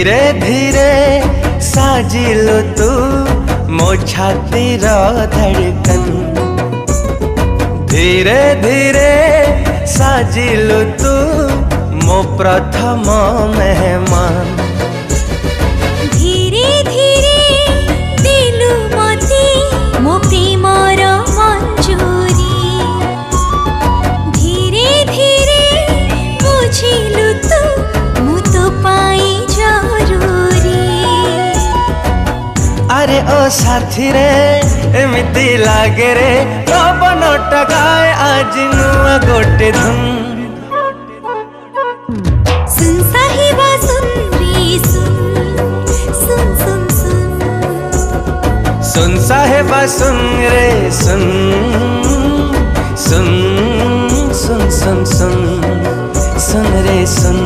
धीरे धीरे साजिलु तू मो छातीर धड़कन, धीरे धीरे साजिलु तू मो प्रथम मेहमान। धीरे धीरे दिलु मते मो प्रेमर मंजूरी, धीरे धीरे बुझिलु तू मु तो पाई जरूरी। अरे ओ साथी रे एमिति लागे रे पवन टगाए आज नुआ गोटे धुन। सुन साहिबा सुन रे सुन, सुन सुन सुन, सुन साहिबा सुन रे सुन, सुन सुन सुन सुन सुन रे सुन।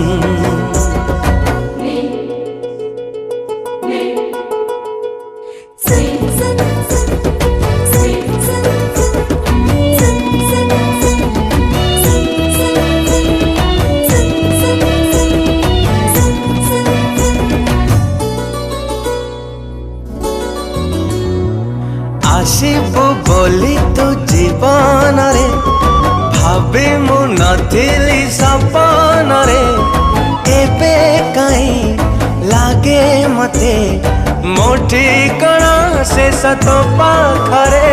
आसिबु बोली तू जीवन रे भाभी मु नथिली सपन रे, एबे कहीं लागे मते मो ठिकाना से सतो पाखरे।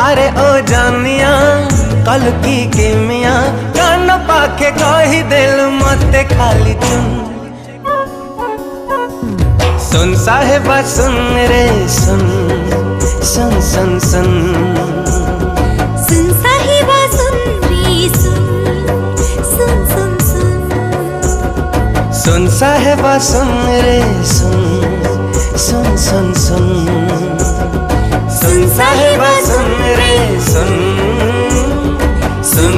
अरे ओ जानिया कल की किमिया कान पाखे कही दिल मते खाली तुम। सुन साहिबा सुन रे सुन, सुन सुन सुन, सुन साहिबा सुन रे सुन, सुन सुन सुन, सुन साहिबा सुन रे सुन, सुन सुन सुन, सुन साहिबा सुन रे सुन, सुन